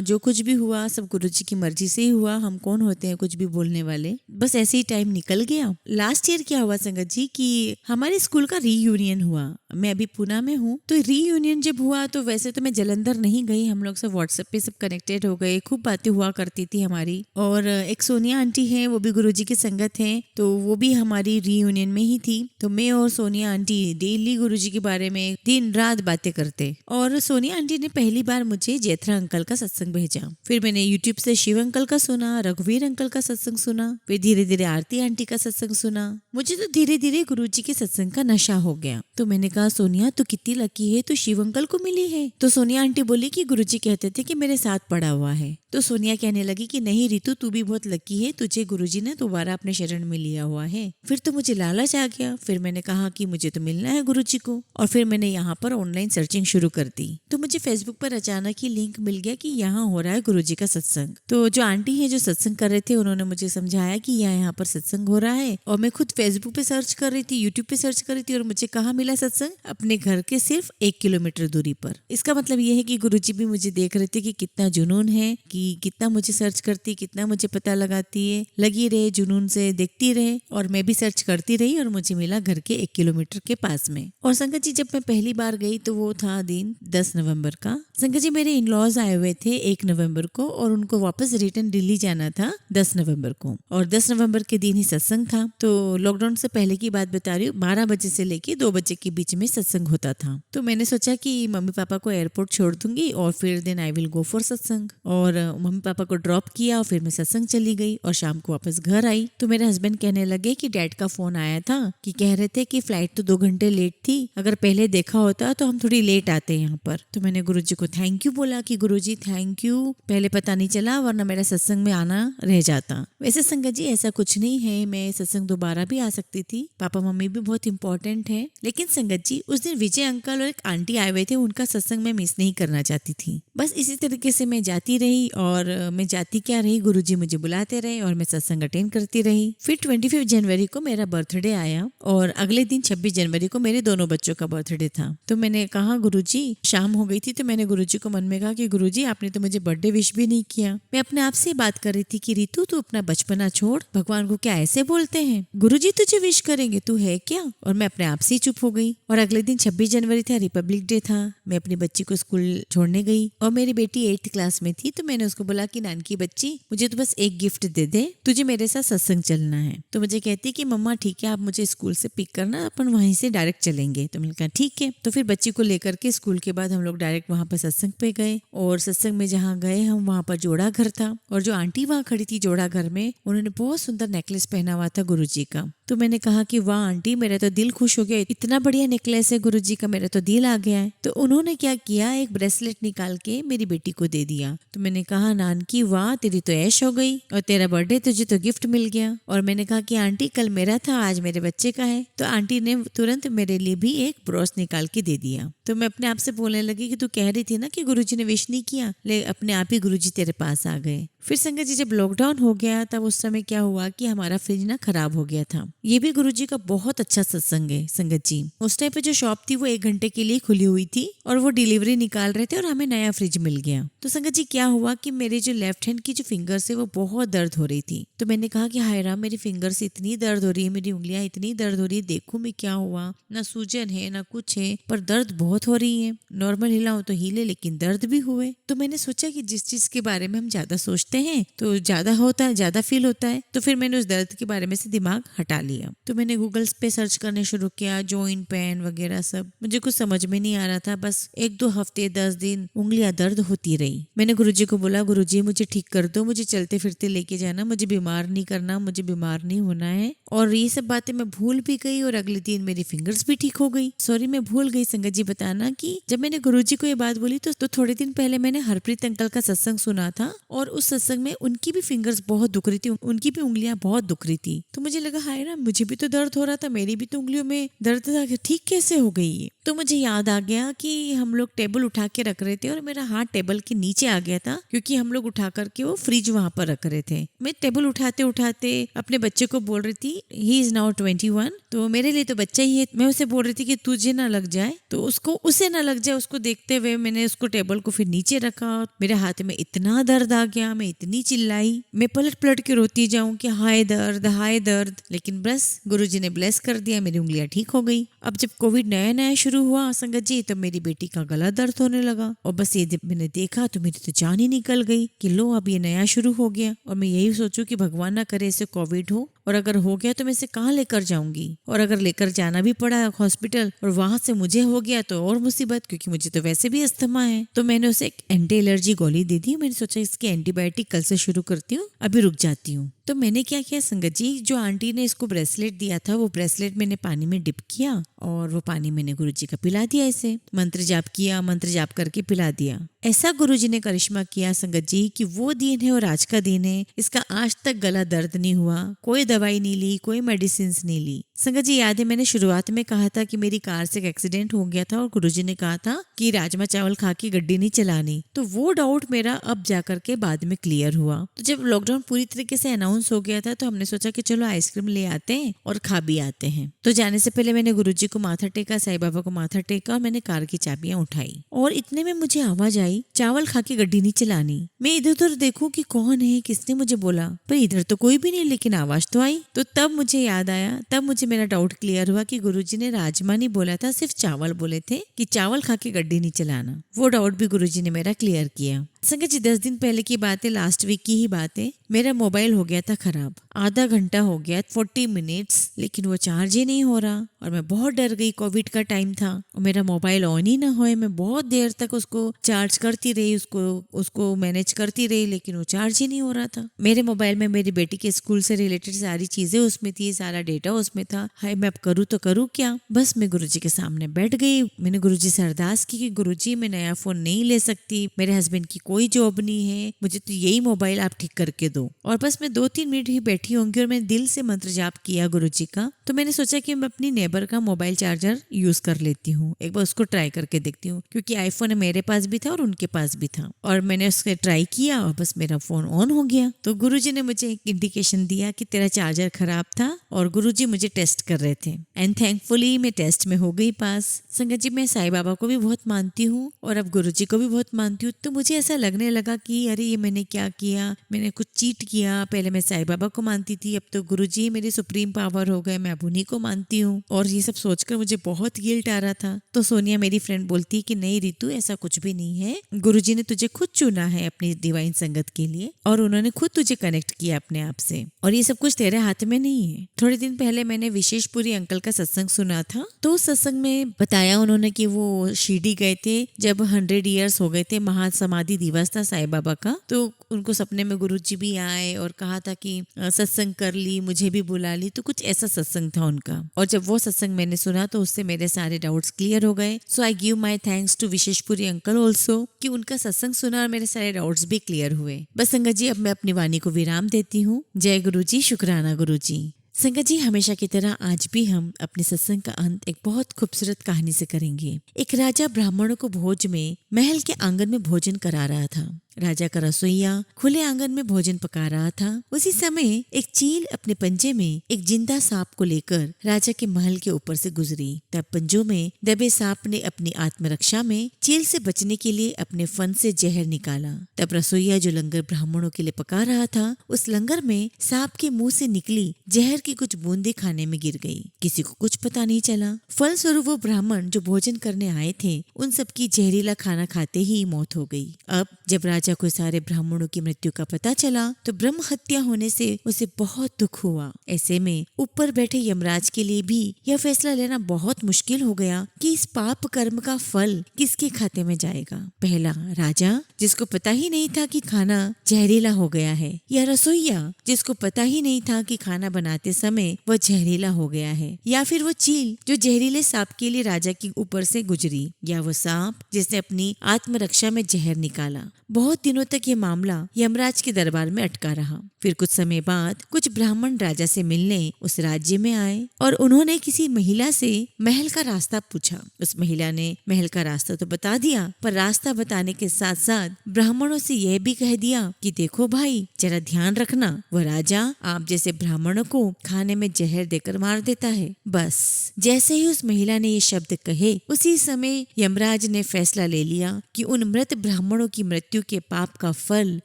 जो कुछ भी हुआ सब गुरुजी की मर्जी से ही हुआ। हम कौन होते हैं कुछ भी बोलने वाले। बस ऐसे ही टाइम निकल गया। लास्ट ईयर क्या हुआ संगत जी कि हमारे स्कूल का रीयूनियन हुआ। मैं अभी पुणे में हूँ। तो रीयूनियन जब हुआ तो वैसे तो मैं जलंधर नहीं गई। हम लोग सब व्हाट्सएप पे सब कनेक्टेड हो गए, खूब बातें हुआ करती थी हमारी। और एक सोनिया आंटी है, वो भी गुरुजी की संगत है, तो वो भी हमारी रीयूनियन में ही थी। तो मैं और सोनिया आंटी डेली गुरुजी के बारे में दिन रात बातें करते। और सोनिया आंटी ने पहली बार मुझे जैथरा अंकल का सत्संग भेजा। फिर मैंने यूट्यूब से शिव अंकल का सुना, रघुवीर अंकल का सत्संग सुना, फिर धीरे धीरे आरती आंटी का सत्संग सुना। मुझे तो धीरे धीरे गुरुजी के सत्संग का नशा हो गया। तो मैंने कहा कहा सोनिया तू कितनी लकी है, तू शिव अंकल को मिली है। तो सोनिया आंटी बोली कि गुरुजी कहते थे कि मेरे साथ पड़ा हुआ है। तो सोनिया कहने लगी कि नहीं रितु तू भी बहुत लकी है, तुझे गुरुजी ने दोबारा अपने शरण में लिया हुआ है। फिर तो मुझे लालच आ गया, फिर मैंने कहा कि मुझे तो मिलना है गुरुजी को, और फिर मैंने यहाँ पर ऑनलाइन सर्चिंग शुरू कर दी। तो मुझे फेसबुक पर अचानक ही लिंक मिल गया कि यहाँ हो रहा है गुरुजी का सत्संग। तो जो आंटी है जो सत्संग कर रहे थे उन्होंने मुझे समझाया कि यहाँ पर सत्संग हो रहा है, और मैं खुद फेसबुक पे सर्च कर रही थी, यूट्यूब पे सर्च कर रही थी, और मुझे कहाँ मिला सत्संग, अपने घर के सिर्फ 1 किलोमीटर दूरी पर। इसका मतलब ये है कि गुरुजी भी मुझे देख रहे थे कि कितना जुनून है, कि कितना मुझे सर्च करती, कितना मुझे पता लगाती है। लगी रहे जुनून से, देखती रहे, और मैं भी सर्च करती रही और मुझे मिला घर के 1 किलोमीटर के पास में। और संगत जी जब मैं पहली बार गई तो वो था दिन 10 नवंबर का। संगत जी मेरे इन-लॉज आए हुए थे 1 नवंबर को, और उनको वापस रिटर्न दिल्ली जाना था 10 नवंबर को, और 10 नवंबर के दिन ही सत्संग था। तो लॉकडाउन से पहले की बात बता रही हूँ, 12 बजे से लेके 2 बजे के बीच में सत्संग होता था। तो मैंने सोचा कि मम्मी पापा को एयरपोर्ट छोड़ दूंगी और फिर then I will go for satsang. और मम्मी पापा को ड्रॉप किया और फिर मैं सत्संग चली गई, और शाम को वापस घर आई। तो मेरे हस्बैंड कहने लगे कि डैड का फोन आया था कि कह रहे थे कि फ्लाइट तो 2 घंटे लेट थी, अगर पहले देखा होता तो हम थोड़ी लेट आते यहाँ पर। तो मैंने गुरुजी को थैंक यू बोला कि गुरुजी थैंक यू, पहले पता नहीं चला वरना मेरा सत्संग में आना रह जाता। वैसे संगत जी ऐसा कुछ नहीं है, मैं सत्संग दोबारा भी आ सकती थी, पापा मम्मी भी बहुत इंपॉर्टेंट है। लेकिन संगत जी उस दिन विजय अंकल और एक आंटी आए हुए थे, उनका सत्संग मैं मिस नहीं करना चाहती थी। बस इसी तरीके से मैं जाती रही, और मैं जाती क्या रही, गुरुजी मुझे बुलाते रहे और मैं सत्संग अटेंड करती रही। फिर 25 जनवरी को मेरा बर्थडे आया, और अगले दिन 26 जनवरी को मेरे दोनों बच्चों का बर्थडे था। तो मैंने कहा गुरुजी, शाम हो गई थी तो मैंने गुरुजी को मन में कहा कि गुरुजी आपने तो मुझे बर्थडे विश भी नहीं किया। मैं अपने आप से बात कर रही थी कि रितु तू अपना बचपना छोड़, भगवान को क्या ऐसे बोलते हैं, गुरुजी तुझे विश करेंगे, तू है क्या। और मैं अपने आप से ही चुप हो गई। और अगले दिन 26 जनवरी था, रिपब्लिक डे था। मैं अपनी बच्ची को स्कूल छोड़ने गई, और मेरी बेटी 8th क्लास में थी। तो मैंने उसको बोला कि नानकी बच्ची मुझे तो बस एक गिफ्ट दे दे, तुझे मेरे साथ सत्संग चलना है। तो मुझे कहती कि मम्मा ठीक है आप मुझे स्कूल से पिक करना, अपन वहीं से डायरेक्ट चलेंगे। तो मैंने कहा ठीक है। तो फिर बच्ची को लेकर के स्कूल के बाद हम लोग डायरेक्ट वहाँ पर सत्संग पे गए, और सत्संग में जहाँ गए हम वहाँ पर जोड़ा घर था, और जो आंटी वहाँ खड़ी थी जोड़ा घर में, उन्होंने बहुत सुंदर नेकलेस पहना हुआ था गुरुजी का। तो मैंने कहा कि वाह आंटी मेरा तो दिल खुश हो गया, इतना बढ़िया नेकलेस है गुरुजी का, मेरा तो दिल आ गया है। तो उन्होंने क्या किया, एक ब्रेसलेट निकाल के मेरी बेटी को दे दिया। तो मैंने कहा नानकी वाह तेरी तो ऐश हो गई, और तेरा बर्थडे तुझे तो गिफ्ट मिल गया। और मैंने कहा कि आंटी कल मेरा था आज मेरे बच्चे का है। तो आंटी ने तुरंत मेरे लिए भी एक ब्रोच निकाल के दे दिया। तो मैं अपने आप से बोलने लगी कि तू कह रही थी ना कि गुरुजी ने विश नहीं किया, ले अपने आप ही गुरुजी तेरे पास आ गए। फिर संगत जी जब लॉकडाउन हो गया तब उस समय क्या हुआ कि हमारा फ्रिज ना खराब हो गया था। ये भी गुरुजी का बहुत अच्छा सत्संग है संगत जी। उस टाइम पे जो शॉप थी वो 1 घंटे के लिए खुली हुई थी, और वो डिलीवरी निकाल रहे थे, और हमें नया फ्रिज मिल गया। तो संगत जी क्या हुआ कि मेरे जो लेफ्ट हैंड की जो फिंगर्स है वो बहुत दर्द हो रही थी। तो मैंने कहा कि हाय राम मेरी फिंगर से इतनी दर्द हो रही है, मेरी उंगलियां इतनी दर्द हो रही है, देखूं मैं क्या हुआ, ना सूजन है ना कुछ है, पर दर्द बहुत हो रही है। नॉर्मल हिलाऊं तो हिले, लेकिन दर्द भी हुए। तो मैंने सोचा कि जिस चीज के बारे में हम ज्यादा सोचते हैं तो ज्यादा होता है, ज्यादा फील होता है। तो फिर मैंने उस दर्द के बारे में से दिमाग हटा लिया। तो मैंने गूगल पे सर्च करने शुरू किया, जॉइंट पेन वगैरह सब। मुझे कुछ समझ में नहीं आ रहा था। बस 1-2 हफ्ते 10 दिन उंगलियां दर्द होती रही। मैंने गुरुजी को बोला गुरुजी मुझे ठीक कर दो, मुझे चलते फिरते लेके जाना, मुझे बीमार नहीं करना, मुझे बीमार नहीं होना है। और ये सब बातें मैं भूल भी गई, और अगले दिन मेरी फिंगर्स भी ठीक हो गई। सॉरी मैं भूल गई संगत जी बताना कि जब मैंने गुरुजी को ये बात बोली तो थोड़े दिन पहले मैंने हरप्रीत अंकल का सत्संग सुना था, और उस सत्संग में उनकी भी फिंगर्स बहुत दुख रही थी, उनकी भी उंगलियां बहुत दुख रही थी। तो मुझे लगा हाय ना मुझे भी तो दर्द हो रहा था, मेरी भी तो उंगलियों में दर्द था, ठीक कैसे हो गई ये। तो मुझे याद आ गया कि हम लोग टेबल उठा के रख रहे थे, और मेरा हाथ टेबल के नीचे आ गया था, क्योंकि हम लोग उठा करके वो फ्रिज वहां पर रख रहे थे। मैं टेबल उठाते उठाते अपने बच्चे को बोल रही थी ही इज नाउ 21, तो मेरे लिए तो बच्चा ही है। मैं उसे बोल रही थी कि तुझे ना लग जाए, तो उसे ना लग जाए। उसको देखते हुए मैंने उसको टेबल को फिर नीचे रखा। मेरे हाथ में इतना दर्द आ गया, मैं इतनी चिल्लाई, मैं पलट पलट के रोती जाऊं कि हाय दर्द हाय दर्द। लेकिन बस गुरुजी ने ब्लेस कर दिया, मेरी उंगलियां ठीक हो गई। अब जब कोविड नया नया शुरू हुआ संगत जी, तो मेरी बेटी का गला दर्द होने लगा, और बस ये जब मैंने देखा तो मेरी तो जान ही निकल गई कि लो अब ये नया शुरू हो गया। और मैं यही सोचूं कि भगवान ना करे इसे कोविड हो, और अगर हो गया तो मैं इसे कहाँ लेकर जाऊंगी। और अगर लेकर जाना भी पड़ा हॉस्पिटल और वहां से मुझे हो गया तो और मुसीबत, क्योंकि मुझे तो वैसे भी अस्थमा है। तो मैंने उसे एक एंटी एलर्जी गोली दे दी। मैंने सोचा इसकी एंटीबायोटिक कल से शुरू करती हूँ, अभी रुक जाती हूँ। तो मैंने क्या किया संगत जी, जो आंटी ने इसको ब्रेसलेट दिया था वो ब्रेसलेट मैंने पानी में डिप किया और वो पानी मैंने गुरुजी का पिला दिया। ऐसे मंत्र जाप किया, मंत्र जाप करके पिला दिया। ऐसा गुरुजी ने करिश्मा किया संगत जी कि वो दिन है और आज का दिन है, इसका आज तक गला दर्द नहीं हुआ, कोई दवाई नहीं ली, कोई मेडिसिन नहीं ली। संगत जी याद है मैंने शुरुआत में कहा था कि मेरी कार से एक एक्सीडेंट हो गया था और गुरुजी ने कहा था कि राजमा चावल खा के गड्डी नहीं चलानी। तो वो डाउट मेरा अब जाकर के बाद में क्लियर हुआ। तो जब लॉकडाउन पूरी तरीके से अनाउंस हो गया था तो हमने सोचा कि चलो आइसक्रीम ले आते हैं और खा भी आते हैं। तो जाने से पहले मैंने गुरुजी को माथा टेका, साईं बाबा को माथा टेका और मैंने कार की चाबियां उठाई और इतने में मुझे आवाज आई, चावल खा के गड्डी नहीं चलानी। मैं इधर उधर देखूं कि कौन है, किसने मुझे बोला, पर इधर तो कोई भी नहीं, लेकिन आवाज तो आई। तो तब मुझे याद आया, तब मुझे मेरा डाउट क्लियर हुआ कि गुरुजी ने राजमा नहीं बोला था, सिर्फ चावल बोले थे कि चावल खा के गड्डी नहीं चलाना। वो डाउट भी गुरुजी ने मेरा क्लियर किया। संगत जी 10 दिन पहले की बात है, लास्ट वीक की ही बात है। मेरा मोबाइल हो गया था खराब, आधा घंटा हो गया, 40 मिनट्स, लेकिन वो चार्ज ही नहीं हो रहा और मैं बहुत डर गई। कोविड का टाइम था और मेरा मोबाइल ऑन ही ना होए। मैं बहुत देर तक उसको चार्ज करती रही, उसको मैनेज करती रही, लेकिन वो चार्ज ही नहीं हो रहा था। मेरे मोबाइल में मेरी बेटी के स्कूल से रिलेटेड सारी चीजें उसमें थी, सारा डेटा उसमें था। हाय मैं अब करूँ तो करूँ क्या। बस मैं गुरुजी के सामने बैठ गई। मैंने गुरुजी से अरदास की कि गुरुजी मैं नया फोन नहीं ले सकती, मेरे हस्बैंड की कोई जॉब नहीं है, मुझे तो यही मोबाइल आप ठीक करके दो। और बस मैं 2-3 मिनट ही बैठी होंगी और मैंने दिल से मंत्र जाप किया गुरुजी का। तो मैंने सोचा कि मैं अपनी नेबर का मोबाइल चार्जर यूज कर लेती हूँ, एक बार उसको ट्राई करके देखती हूँ, क्योंकि आईफोन मेरे पास भी था और उनके पास भी था। और मैंने उसके ट्राई किया और बस मेरा फोन ऑन हो गया। तो गुरुजी ने मुझे एक इंडिकेशन दिया कि तेरा चार्जर खराब था और गुरुजी मुझे टेस्ट कर रहे थे। एंड थैंकफुली मैं टेस्ट में हो गई पास। संगत जी मैं साईं बाबा को भी बहुत मानती हूँ और अब गुरुजी को भी बहुत मानती हूँ। तो मुझे ऐसा लगने लगा कि अरे ये मैंने क्या किया, मैंने कुछ चीट किया। पहले मैं साईं बाबा को मानती थी, अब तो गुरुजी मेरी सुप्रीम पावर हो गए, मैं अब उन्हीं को मानती हूँ। और ये सब सोचकर मुझे बहुत गिल्ट आ रहा था। तो सोनिया मेरी फ्रेंड बोलती है कि नहीं रितु ऐसा कुछ भी नहीं है, गुरुजी ने तुझे खुद चुना है अपनी डिवाइन संगत के लिए और उन्होंने खुद तुझे कनेक्ट किया अपने आप से, और ये सब कुछ तेरे हाथ में नहीं है। थोड़े दिन पहले मैंने विशेषपुरी अंकल का सत्संग सुना था। तो उस सत्संग में बताया उन्होंने कि वो शिरडी गए थे जब 100 ईयर्स हो गए थे, महासमाधि दिवस था साईं बाबा का। तो उनको सपने में गुरुजी भी आए और कहा था कि सत्संग कर ली, मुझे भी बुला ली। तो कुछ ऐसा सत्संग था उनका। और जब वो सत्संग मैंने सुना तो उससे मेरे सारे डाउट्स क्लियर हो गए। So I give my thanks to Visheshpuri uncle also कि उनका सत्संग सुना और मेरे सारे डाउट्स भी क्लियर हुए। बस संगत जी अब मैं अपनी वाणी को विराम देती हूँ। जय गुरु जी, शुक्राना गुरु जी। संगत जी हमेशा की तरह आज भी हम अपने सत्संग का अंत एक बहुत खूबसूरत कहानी से करेंगे। एक राजा ब्राह्मणों को भोज में महल के आंगन में भोजन करा रहा था। राजा का रसोइया खुले आंगन में भोजन पका रहा था। उसी समय एक चील अपने पंजे में एक जिंदा सांप को लेकर राजा के महल के ऊपर से गुजरी। तब पंजों में दबे सांप ने अपनी आत्मरक्षा में चील से बचने के लिए अपने फन से जहर निकाला। तब रसोइया जो लंगर ब्राह्मणों के लिए पका रहा था, उस लंगर में सांप के मुंह से निकली जहर की कुछ बूंदे खाने में गिर गई। किसी को कुछ पता नहीं चला। फलस्वरूप वो ब्राह्मण जो भोजन करने आए थे उन सबकी जहरीला खाना खाते ही मौत हो गई। अब जब राजा को सारे ब्राह्मणों की मृत्यु का पता चला तो ब्रह्म हत्या होने से उसे बहुत दुख हुआ। ऐसे में ऊपर बैठे यमराज के लिए भी यह फैसला लेना बहुत मुश्किल हो गया कि इस पाप कर्म का फल किसके खाते में जाएगा। पहला राजा जिसको पता ही नहीं था कि खाना जहरीला हो गया है, या रसोइया जिसको पता ही नहीं था कि खाना बनाते समय वह जहरीला हो गया है, या फिर वो चील जो जहरीले सांप के लिए राजा के ऊपर से गुजरी, या वो सांप जिसने अपनी आत्मरक्षा में जहर निकाला। बहुत दिनों तक ये मामला यमराज के दरबार में अटका रहा। फिर कुछ समय बाद कुछ ब्राह्मण राजा से मिलने उस राज्य में आए और उन्होंने किसी महिला से महल का रास्ता पूछा। उस महिला ने महल का रास्ता तो बता दिया, पर रास्ता बताने के साथ साथ ब्राह्मणों से यह भी कह दिया कि देखो भाई जरा ध्यान रखना, वह राजा आप जैसे ब्राह्मणों को खाने में जहर देकर मार देता है। बस जैसे ही उस महिला ने ये शब्द कहे उसी समय यमराज ने फैसला ले लिया कि उन मृत ब्राह्मणों की मृत्यु के पाप का फल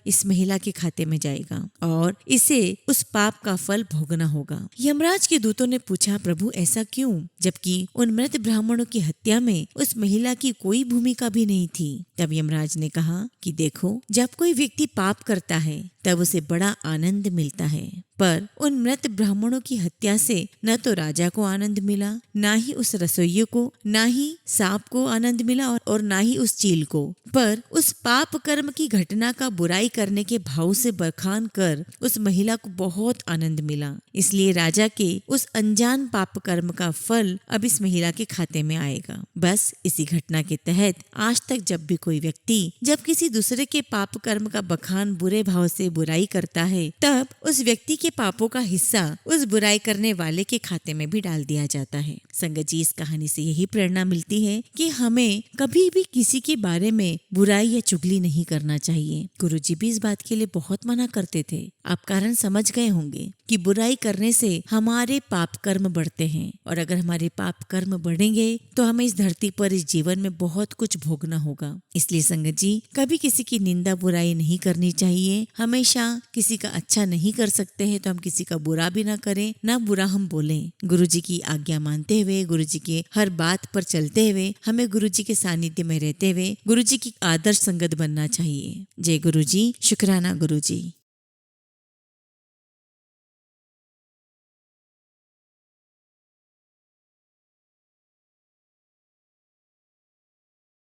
इस महिला के खाते में जाएगा और इसे उस पाप का फल भोगना होगा। यमराज के दूतों ने पूछा, प्रभु ऐसा क्यों, जबकि उन मृत ब्राह्मणों की हत्या में उस महिला की कोई भूमिका भी नहीं थी। तब यमराज ने कहा कि देखो, जब कोई व्यक्ति पाप करता है तब उसे बड़ा आनंद मिलता है। पर उन मृत ब्राह्मणों की हत्या से न तो राजा को आनंद मिला, ना ही उस रसोइये को, ना ही सांप को आनंद मिला और ना ही उस चील को। पर उस पाप कर्म की घटना का बुराई करने के भाव से बखान कर उस महिला को बहुत आनंद मिला। इसलिए राजा के उस अनजान पाप कर्म का फल अब इस महिला के खाते में आएगा। बस इसी घटना के तहत आज तक जब भी कोई व्यक्ति जब किसी दूसरे के पाप कर्म का बखान बुरे भाव से बुराई करता है, तब उस व्यक्ति के पापों का हिस्सा उस बुराई करने वाले के खाते में भी डाल दिया जाता है। संगत जी, इस कहानी से यही प्रेरणा मिलती है कि हमें कभी भी किसी के बारे में बुराई या चुगली नहीं करना चाहिए। गुरुजी भी इस बात के लिए बहुत मना करते थे। आप कारण समझ गए होंगे कि बुराई करने से हमारे पाप कर्म बढ़ते हैं, और अगर हमारे पाप कर्म बढ़ेंगे तो हमें इस धरती पर इस जीवन में बहुत कुछ भोगना होगा। इसलिए संगत जी, कभी किसी की निंदा बुराई नहीं करनी चाहिए। हमेशा किसी का अच्छा नहीं कर सकते हैं तो हम किसी का बुरा भी ना करें, ना बुरा हम बोलें। गुरुजी की आज्ञा मानते हुए, गुरुजी के हर बात पर चलते हुए, हमें गुरुजी के सानिध्य में रहते हुए गुरुजी की आदर्श संगत बनना चाहिए। जय गुरुजी। शुक्राना गुरुजी।